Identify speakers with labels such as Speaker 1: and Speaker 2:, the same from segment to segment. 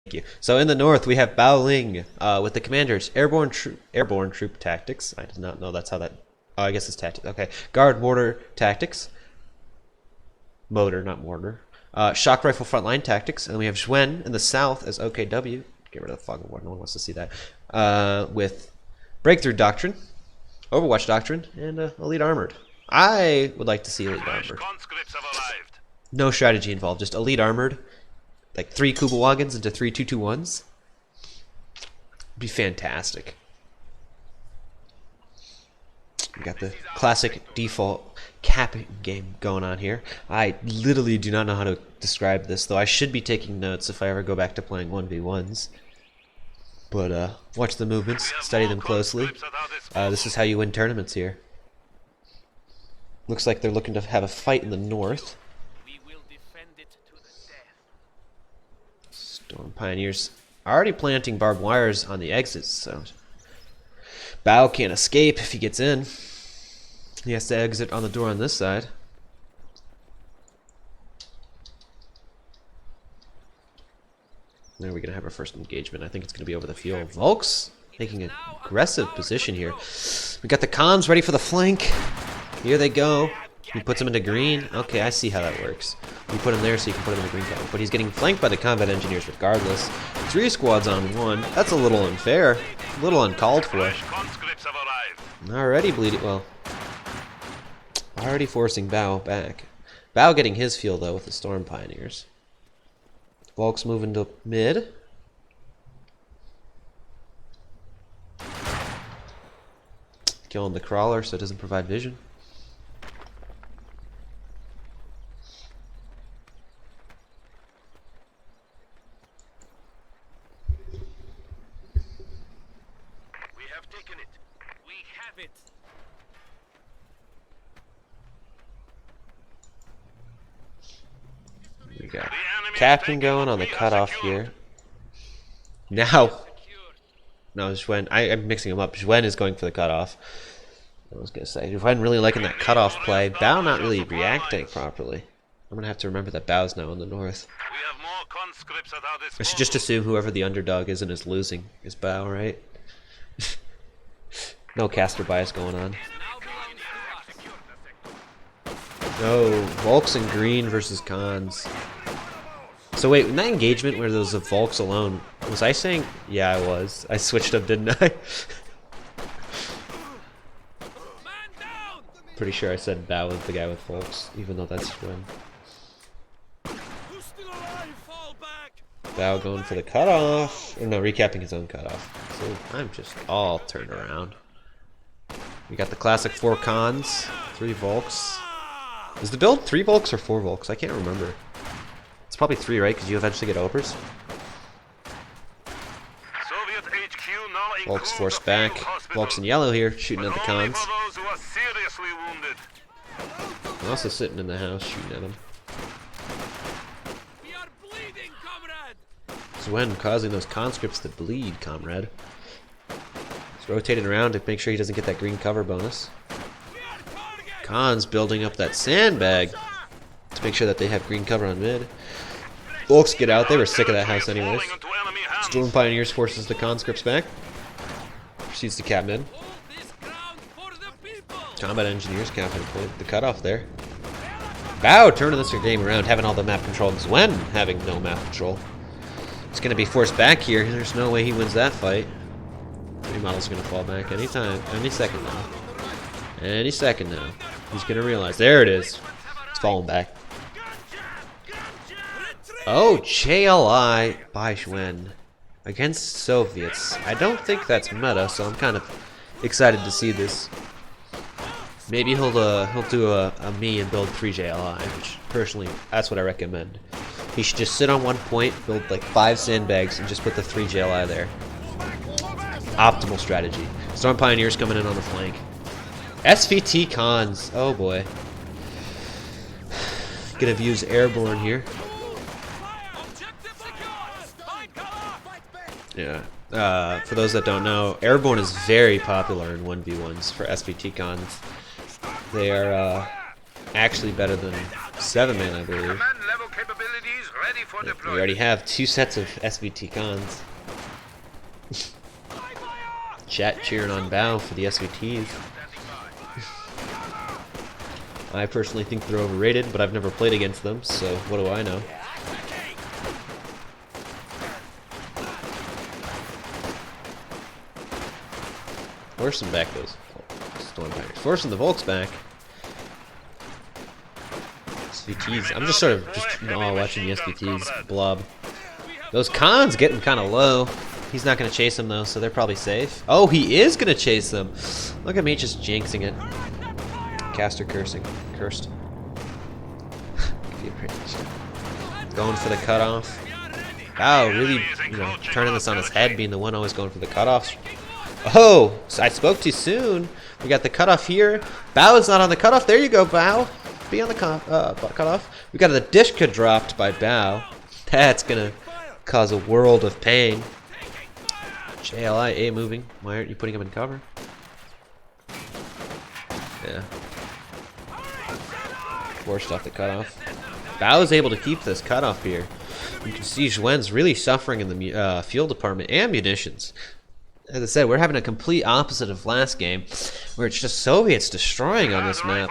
Speaker 1: you. So in the north we have Baoliang with the commanders airborne troop tactics. I did not know that's how that. Oh, I guess it's tactics. Okay, guard mortar tactics. Motor, not mortar. Shock rifle frontline tactics, and we have Zyswen in the south as OKW. Get rid of the fog of war. No one wants to see that. With breakthrough doctrine, Overwatch doctrine, and elite armored. I would like to see elite armored. No strategy involved, just elite armored. Like 3 Kubawagens into 3 221s. Be fantastic. We got the classic default capping game going on here. I literally do not know how to describe this, though I should be taking notes if I ever go back to playing 1v1s. But watch the movements, study them closely. This is how you win tournaments here. Looks like they're looking to have a fight in the north. Storm Pioneers already planting barbed wires on the exits, so Bao can't escape if he gets in. He has to exit on the door on this side. There we're gonna have our first engagement. I think it's gonna be over the field. Volks taking an aggressive position here. We got the cons ready for the flank. Here they go. He puts him into green. Okay, I see how that works. You put him there so you can put him in the green cover. But he's getting flanked by the combat engineers regardless. 3 squads on 1. That's a little unfair. A little uncalled for. Already bleeding. Well, already forcing Bao back. Bao getting his fuel though with the Storm Pioneers. Volks moving to mid. Killing the crawler so it doesn't provide vision. We got Captain going on the cutoff here. Now, no, Zyswen. I'm mixing them up. Zyswen is going for the cutoff. I was gonna say, Zyswen really liking that cutoff play. Bao not really reacting properly. I'm gonna have to remember that Bao's now in the north. I should just assume whoever the underdog is and is losing is Bao, right? No caster bias going on. No, Volks and green versus cons. So wait, in that engagement where there was a Volks alone, was I saying? Yeah, I was. I switched up, didn't I? Pretty sure I said Bao was the guy with Volks, even though that's when. Bao going for the cutoff. Or no, recapping his own cutoff. So I'm just all turned around. We got the classic 4 cons, 3 Volks. Is the build 3 Volks or 4 Volks? I can't remember. It's probably 3, right? Because you eventually get overs. Volks forced back. Volks in yellow here, shooting at the cons. I'm also sitting in the house, shooting at him. Zyswen causing those conscripts to bleed, comrade. He's rotating around to make sure he doesn't get that green cover bonus. Cons building up that sandbag to make sure that they have green cover on mid. Volks get out. They were sick of that house anyways. Storm Pioneers forces the conscripts back. Proceeds to cap mid. Combat Engineers capping the cutoff there. Bao turning this game around, having all the map control, and Zyswen having no map control. It's going to be forced back here. There's no way he wins that fight. Model's going to fall back anytime, any second now. Any second now. He's going to realize. There it is. It's falling back. Oh, JLI by Zyswen against Soviets. I don't think that's meta, so I'm kind of excited to see this. Maybe he'll do a me and build 3 JLI, which personally, that's what I recommend. He should just sit on one point, build like 5 sandbags, and just put the 3 JLI there. Optimal strategy. Storm Pioneers coming in on the flank. SVT cons. Oh boy. Gonna use airborne here. Yeah. For those that don't know, airborne is very popular in 1v1s for SVT cons. They are actually better than 7-man, I believe. We already have 2 sets of SVT cons. Chat cheering on Bao for the SVTs. I personally think they're overrated, but I've never played against them, so what do I know? Force them back, those Stormfighters. Forcing the Volks back. SVTs. I'm just sort of watching the SVTs blob. Those cons getting kind of low. He's not going to chase them though, so they're probably safe. Oh, he is going to chase them. Look at me just jinxing it. Caster cursed. Going for the cutoff. Wow, really, turning this on his head, being the one always going for the cutoffs. Oh, so I spoke too soon. We got the cutoff here. Bao is not on the cutoff. There you go, Bao. Be on the cutoff. We got the Dishka dropped by Bao. That's gonna cause a world of pain. JLI A moving. Why aren't you putting him in cover? Yeah. Forced off the cutoff. Bao is able to keep this cutoff here. You can see Zyswen's really suffering in the fuel department and munitions. As I said, we're having a complete opposite of last game, where it's just Soviets destroying on this map.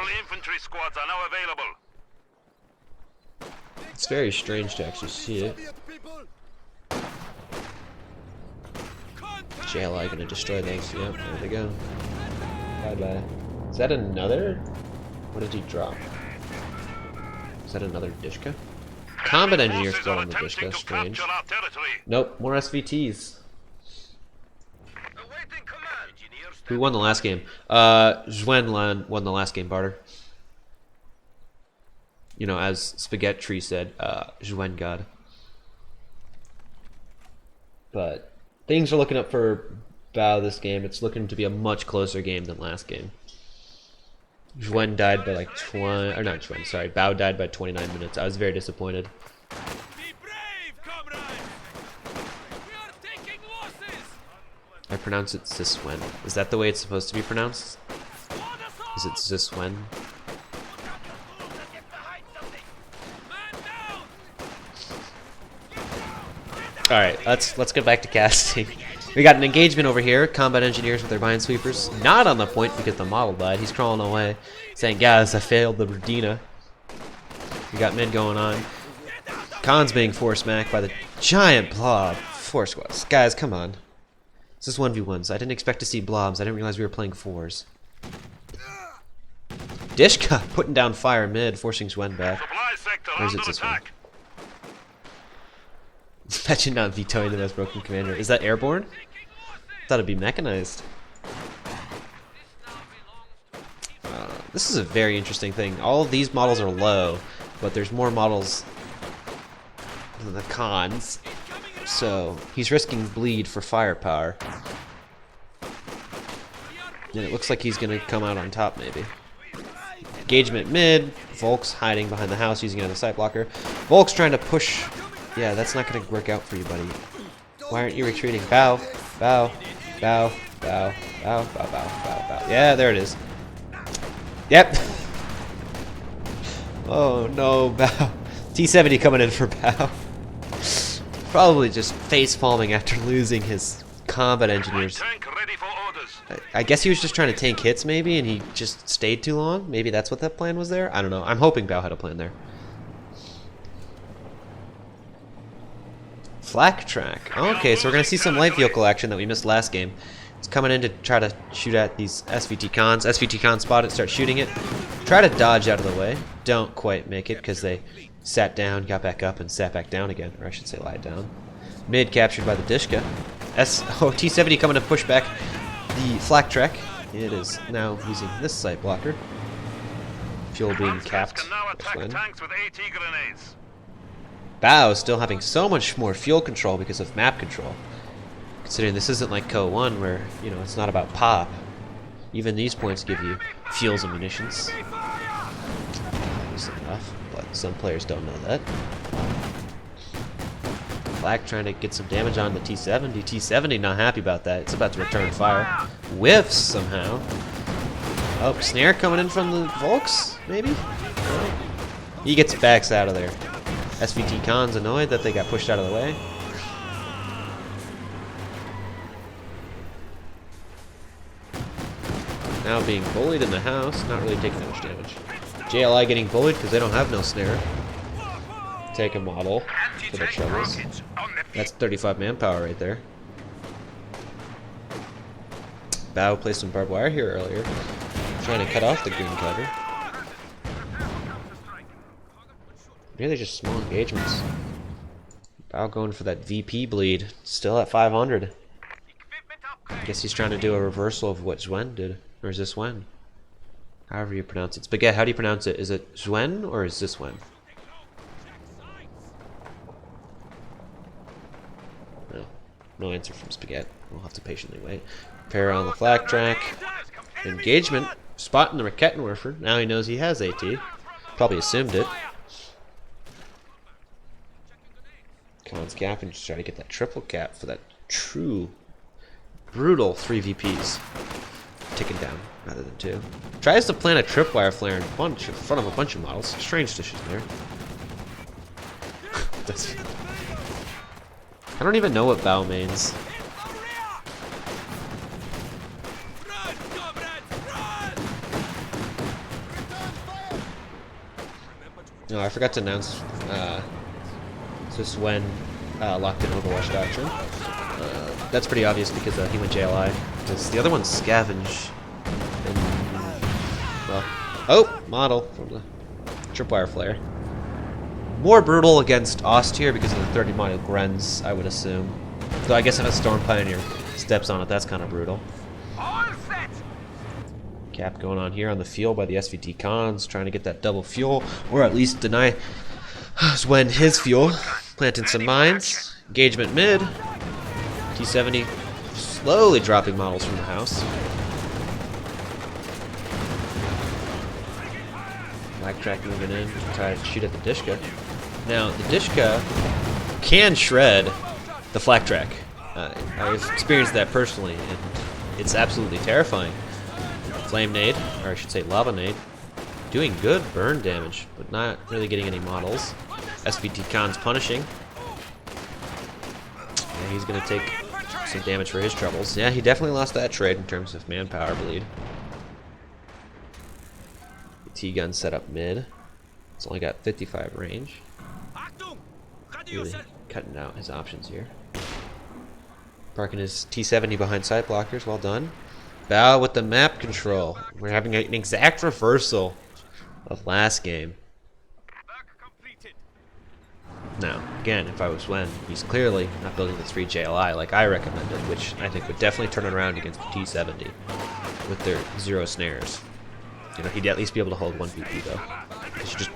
Speaker 1: It's very strange to actually see it. JLI gonna destroy those. Yep, there they go. Bye bye. Is that another? What did he drop? Is that another Dishka? Combat engineer squad on the Dishka. Strange. Nope, more SVTs. Who won the last game? Zyswen won the last game, Barter. You know, as Spaghetti Tree said, Zyswen God. But things are looking up for Bao this game. It's looking to be a much closer game than last game. Zyswen died by like 20, or not Zyswen, sorry, Bao died by 29 minutes. I was very disappointed. I pronounce it Zyswen. Is that the way it's supposed to be pronounced? Is it Zyswen? Alright, let's get back to casting. We got an engagement over here. Combat engineers with their minesweepers. Not on the point because the model died. He's crawling away, saying, guys, I failed the Radina. We got mid going on. Khan's being forced back by the giant blob. 4 squads. Guys, come on. This is 1v1s. I didn't expect to see blobs. I didn't realize we were playing 4s. Dishka putting down fire mid, forcing Zyswen back. Or is it Zyswen? Imagine not vetoing the most broken commander. Is that airborne? Thought it'd be mechanized. This is a very interesting thing. All of these models are low, but there's more models than the cons. So he's risking bleed for firepower. And it looks like he's gonna come out on top maybe. Engagement mid. Volks hiding behind the house using another side blocker. Volks trying to push. Yeah, that's not gonna work out for you, buddy. Why aren't you retreating? Bow, bow, bow, bow, bow, bow, bow, bow, bow. Yeah, there it is. Yep. Oh no, Bow. T70 coming in for Bow. Probably just face palming after losing his combat engineers. I guess he was just trying to tank hits maybe, and he just stayed too long. Maybe that's what that plan was there. I don't know. I'm hoping Bao had a plan there. Flak track. Okay, so we're gonna see some light vehicle action that we missed last game. It's coming in to try to shoot at these SVT cons. SVT con spot it, start shooting it. Try to dodge out of the way. Don't quite make it because they sat down, got back up, and sat back down again. Or I should say lied down. Mid captured by the Dishka. T70 coming to push back the flak track. It is now using this site blocker. Fuel being capped. Bao is still having so much more fuel control because of map control. Considering this isn't like Co 1 where, you know, it's not about pop. Even these points give you fuels and munitions. Obviously enough, but some players don't know that. Black trying to get some damage on the T70. T70 not happy about that. It's about to return fire. Whiffs somehow. Oh, snare coming in from the Volks, maybe? No. He gets backs out of there. SVT Khan's annoyed that they got pushed out of the way. Now being bullied in the house, not really taking that much damage. JLI getting bullied because they don't have no snare. Take a model for their troubles. That's 35 manpower right there. Bao placed some barbed wire here earlier, trying to cut off the green cover. Really just small engagements. Bao going for that VP bleed, still at 500. Guess he's trying to do a reversal of what Zyswen did. Or is this Zyswen? However you pronounce it. Spaghetti, how do you pronounce it? Is it Zyswen or is this Zyswen? No. No answer from Spaghetti. We'll have to patiently wait. Pair on the flak track. Engagement. Spotting the Rakettenwerfer. Now he knows he has AT. Probably assumed it. Khan's cap and just try to get that triple cap for that true brutal 3 VPs. Ticking down rather than 2. Tries to plant a tripwire flare in front of a bunch of models. Strange decision there. I don't even know what Bao means. No, I forgot to announce Zyswen locked in Overwatch doctrine. That's pretty obvious because he went JLI. Because the other one's Scavenge. And, well, oh, model from the tripwire flare. More brutal against Austere because of the 30 model Grens, I would assume. Though I guess if a Storm Pioneer steps on it, that's kind of brutal. Cap going on here on the field by the SVT Khans, trying to get that double fuel, or at least deny Zyswen his fuel. Planting some mines. Engagement mid. T70 slowly dropping models from the house. Black track moving in to try to shoot at the Dishka. Now, the Dishka can shred the flak track. I've experienced that personally, and it's absolutely terrifying. Flame nade, or I should say lava nade, doing good burn damage, but not really getting any models. SVT Khan's punishing. Yeah, he's going to take some damage for his troubles. Yeah, he definitely lost that trade in terms of manpower bleed. The T-gun set up mid. It's only got 55 range. Really cutting out his options here. Parking his T-70 behind side blockers. Well done. Bao with the map control. We're having an exact reversal of last game. Now, again, if I was Zyswen, he's clearly not building the 3 JLI like I recommended, which I think would definitely turn it around against the T70 with their 0 snares. You know, he'd at least be able to hold 1 VP though.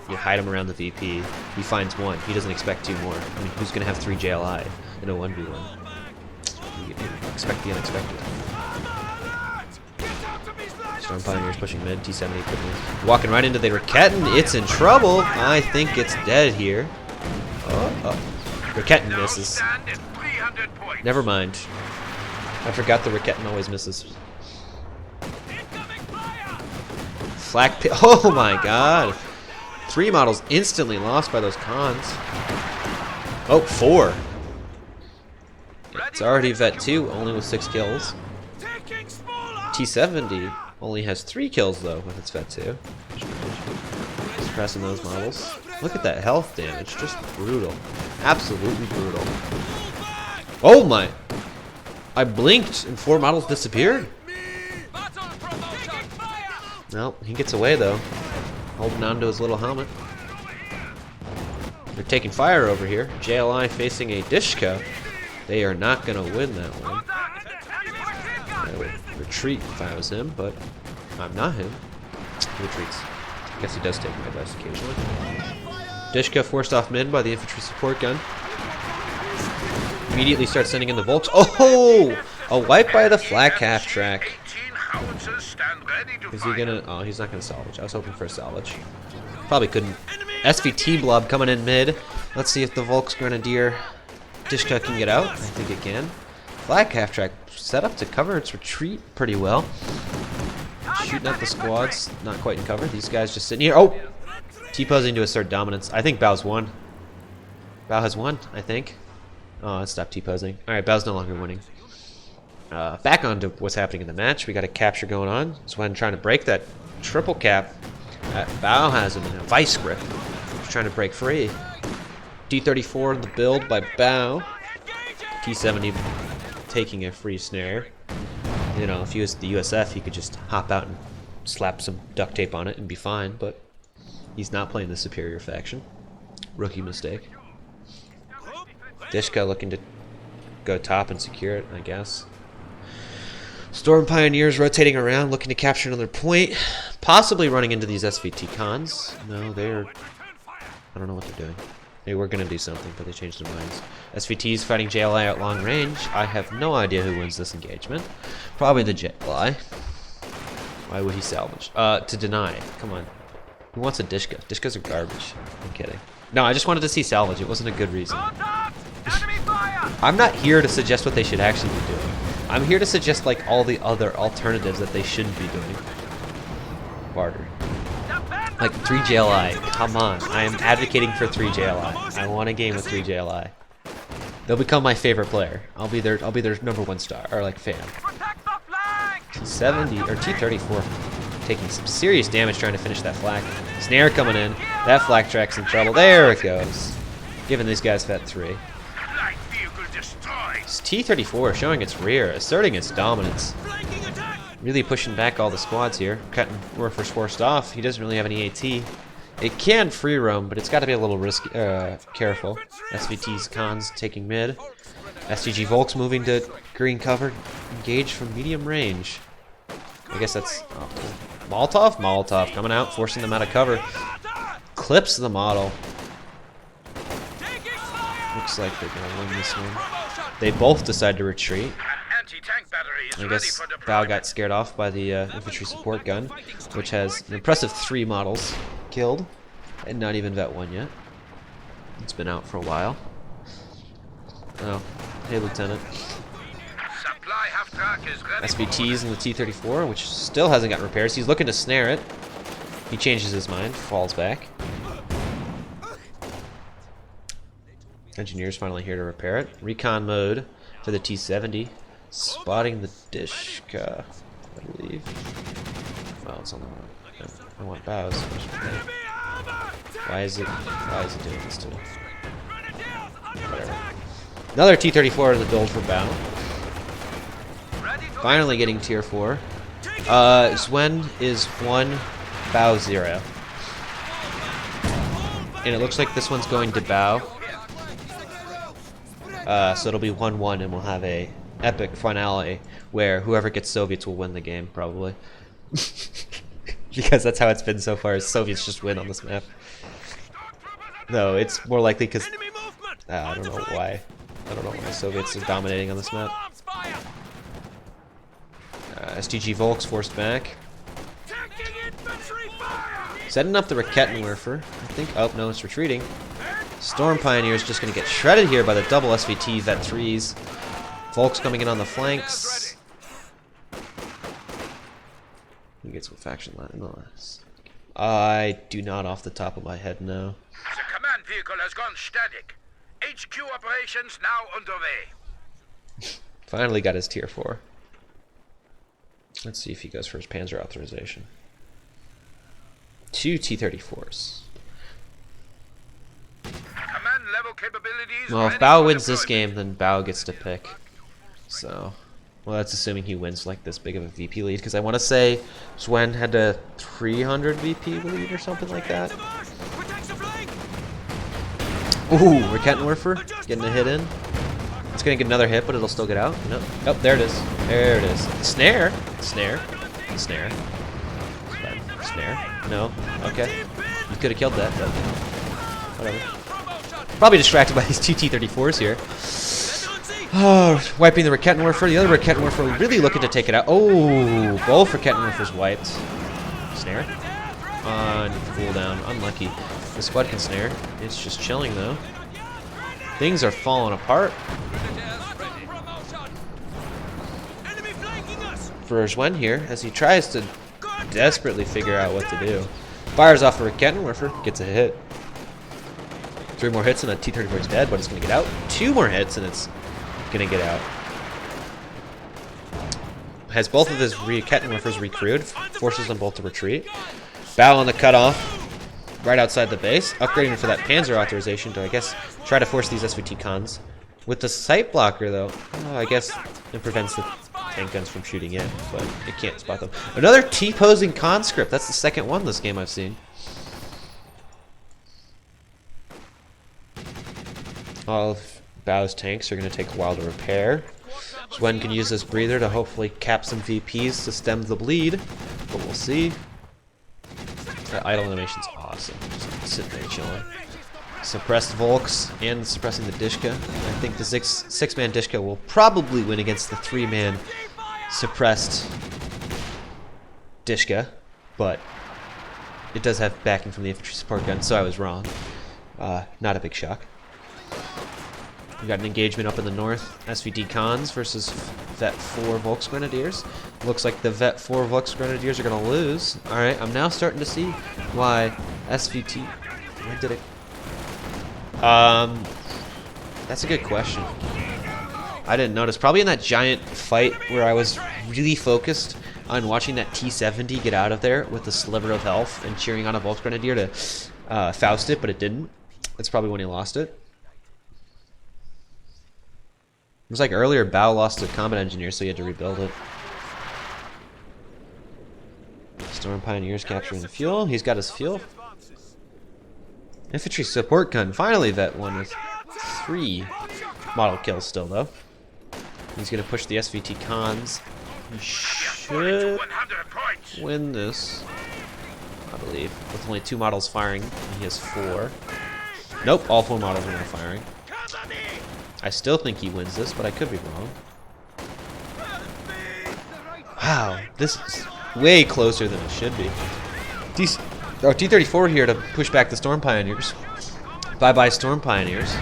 Speaker 1: You hide him around the VP, he finds 1, he doesn't expect 2 more. I mean, who's going to have 3 JLI in a 1v1? You expect the unexpected. Storm Pioneers pushing mid, T70 quickly. Walking right into the Raketten, it's in trouble! I think it's dead here. Oh. Raketten misses. Never mind. I forgot the Raketten always misses. Flak pit. Oh my god. 3 models instantly lost by those Khans. Oh, 4. It's already Vet 2, only with 6 kills. T70 only has 3 kills though with its Vet 2. Just pressing those models. Look at that health damage, just brutal. Absolutely brutal. Oh my! I blinked and 4 models disappeared. Well, he gets away though, holding on to his little helmet. They're taking fire over here. JLI facing a Dishka. They are not going to win that one. I would retreat if I was him, but I'm not him. He retreats. I guess he does take my advice occasionally. Dishka forced off mid by the infantry support gun. Immediately starts sending in the Volks. Oh! A wipe by the flak half track. Is he gonna... Oh, he's not gonna salvage. I was hoping for a salvage. Probably couldn't. SVT blob coming in mid. Let's see if the Volks Grenadier Dishka can get out. I think it can. Flak half track set up to cover its retreat pretty well. Shooting at the squads, not quite in cover. These guys just sitting here. Oh! T-posing to assert dominance. I think Bao's won. Bao has won, I think. Oh, it stopped T-posing. Alright, Bao's no longer winning. Back on to what's happening in the match. We got a capture going on. Zyswen trying to break that triple cap. Bao has him in a vice grip. He's trying to break free. T34 in the build by Bao. T70 taking a free snare. You know, if he was the USF, he could just hop out and slap some duct tape on it and be fine, but he's not playing the superior faction. Rookie mistake. Dishka looking to go top and secure it, I guess. Storm Pioneers rotating around, looking to capture another point. Possibly running into these SVT cons. No, they're... I don't know what they're doing. They were going to do something, but they changed their minds. SVT's fighting JLI at long range. I have no idea who wins this engagement. Probably the JLI. Why would he salvage? To deny. Come on. Who wants a Dishka? Dishkas are garbage. I'm kidding. No, I just wanted to see salvage. It wasn't a good reason. I'm not here to suggest what they should actually be doing. I'm here to suggest like all the other alternatives that they shouldn't be doing. Barter. Like 3 JLI. Come on. I am advocating for 3 JLI. I want a game with 3 JLI. They'll become my favorite player. I'll be their #1 star or like fan. T70 or T34 taking some serious damage trying to finish that flak. Snare coming in. That flak track's in trouble. There it goes. Giving these guys Vet 3. It's T34 showing its rear, asserting its dominance. Really pushing back all the squads here. Cutting Warfer's forced off. He doesn't really have any AT. It can free roam, but it's got to be a little risky, careful. SVT's cons taking mid. STG Volks moving to green cover. Engage from medium range. I guess that's... Oh, Molotov? Molotov coming out, forcing them out of cover. Clips the model. Looks like they're going to win this one. They both decide to retreat. I guess Bao got scared off by the infantry support gun, which has an impressive 3 models killed, and not even Vet 1 yet. It's been out for a while. Oh, hey Lieutenant. SVT's in the T-34, which still hasn't got repairs. He's looking to snare it. He changes his mind, falls back. Engineer's finally here to repair it. Recon mode for the T-70. Spotting the Dishka, I believe. Well, it's on the wrong. I want Bao's. Why is it doing this to me? Whatever. Another T-34 in the build for Bao. Finally getting tier 4. Zyswen is 1, Bao 0. And it looks like this one's going to Bao. So it'll be 1-1 and we'll have a epic finale where whoever gets Soviets will win the game, probably. Because that's how it's been so far, is Soviets just win on this map. No, it's more likely because... I don't know why. I don't know why Soviets are dominating on this map. STG Volks forced back. Setting up the Rakettenwerfer, I think. Oh, no, it's retreating. Storm Pioneer is just going to get shredded here by the double SVT Vet 3s. Volks coming in on the flanks. Who gets what faction line in the last? I do not off the top of my head know.
Speaker 2: The command vehicle has gone static. HQ operations now underway.
Speaker 1: Finally got his tier 4. Let's see if he goes for his Panzer authorization. 2 T-34s.
Speaker 2: Command level capabilities.
Speaker 1: Well, if Bao wins this game, then Bao gets to pick. So, well, that's assuming he wins like this big of a VP lead, because I want to say Zyswen had a 300 VP lead or something like that. Ooh, Rakettenwerfer getting a hit in. It's gonna get another hit, but it'll still get out. No. Oh, there it is. There it is. Snare. Snare. Snare. Snare. No. Okay. You could have killed that, but whatever. Probably distracted by these two T-34s here. Oh, wiping the Rakettenwerfer. The other Rakettenwerfer really looking to take it out. Oh, both Rakettenwerfers wiped. Snare. On cooldown. Unlucky. The squad can snare. It's just chilling though. Things are falling apart. For Zyswen here, as he tries to desperately figure out what to do. Fires off a Rakettenwerfer, gets a hit. 3 more hits and the T-34 is dead, but it's going to get out. 2 more hits and it's going to get out. Has both of his Kettenwerfers recrewed, forces them both to retreat. Bao on the cutoff, right outside the base, upgrading for that Panzer authorization to, I guess, try to force these SVT cons. With the sight blocker, though, I guess it prevents the tank guns from shooting in, but it can't spot them. Another T-posing conscript. That's the second one this game I've seen. All of Bao's tanks are going to take a while to repair. Zyswen can use this breather to hopefully cap some VPs to stem the bleed, but we'll see. That idle animation's awesome. Just sitting there chilling. Suppressed Volks and suppressing the Dishka. I think the six-man Dishka will probably win against the 3-man suppressed Dishka, but it does have backing from the infantry support gun, so I was wrong. Not a big shock. We got an engagement up in the north. SVT Cons versus Vet 4 Volks Grenadiers. Looks like the Vet 4 Volks Grenadiers are going to lose. Alright, I'm now starting to see why SVT... When did it... That's a good question. I didn't notice. Probably in that giant fight where I was really focused on watching that T-70 get out of there with a sliver of health and cheering on a Volks Grenadier to Faust it, but it didn't. That's probably when he lost it. It was like earlier, Bao lost a combat engineer, so he had to rebuild it. Storm Pioneers capturing the fuel. He's got his fuel. Infantry support gun. Finally, Vet 1 with 3 model kills still, though. He's going to push the SVT Cons. He should win this, I believe, with only 2 models firing. He has 4. Nope, all 4 models are now firing. I still think he wins this, but I could be wrong. Wow, this is way closer than it should be. T-34 here to push back the Storm Pioneers. Bye-bye Storm Pioneers.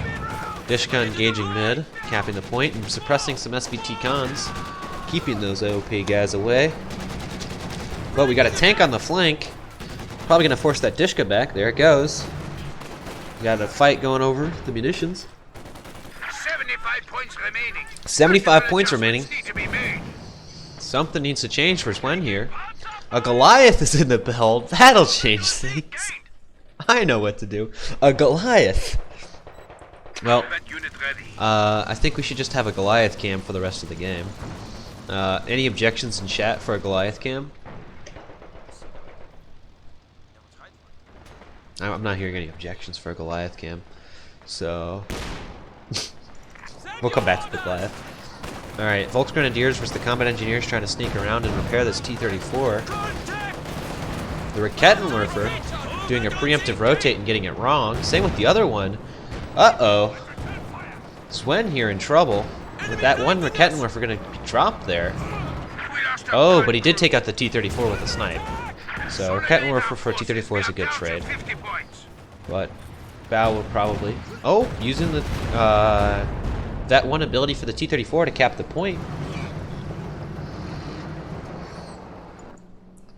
Speaker 1: Dishka engaging mid, capping the point, and suppressing some SVT Cons, keeping those OP guys away. But we got a tank on the flank. Probably going to force that Dishka back. There it goes. We got a fight going over the munitions. 75 points remaining. Something needs to change for Zyswen here. A Goliath is in the build. That'll change things. I know what to do. A Goliath. Well, I think we should just have a Goliath cam for the rest of the game. Any objections in chat for a Goliath cam? I'm not hearing any objections for a Goliath cam. So... we'll come back to the Goliath. Alright, Volks Grenadiers versus the Combat Engineers trying to sneak around and repair this T-34. The Kettenwerfer doing a preemptive rotate and getting it wrong. Same with the other one. Uh-oh. Zyswen here in trouble. With that one Kettenwerfer going to be dropped there. Oh, but he did take out the T-34 with a snipe. So Kettenwerfer for T-34 is a good trade. But Bao will probably... Oh, using the... that one ability for the T-34 to cap the point.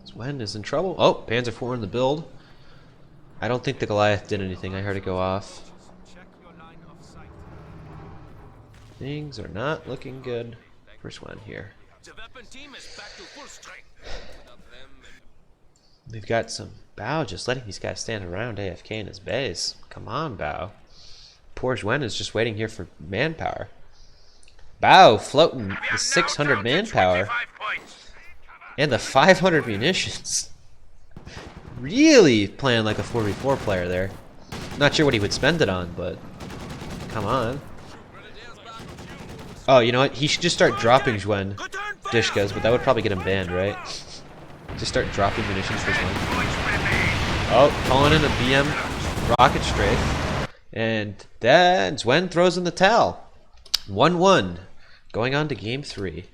Speaker 1: Zyswen is in trouble. Oh, Panzer IV in the build. I don't think the Goliath did anything. I heard it go off. Things are not looking good for Zyswen here. We've got some Bao just letting these guys stand around AFK in his base. Come on, Bao. Poor Zyswen is just waiting here for manpower. Bao floating the 600 manpower and the 500 munitions. Really playing like a 4v4 player there. Not sure what he would spend it on, but come on. Oh, you know what? He should just start dropping Zyswen Dishkas, but that would probably get him banned, right? Just start dropping munitions for Zyswen. Oh, calling in a BM rocket strafe. And then Zyswen throws in the towel. 1-1. Going on to game 3.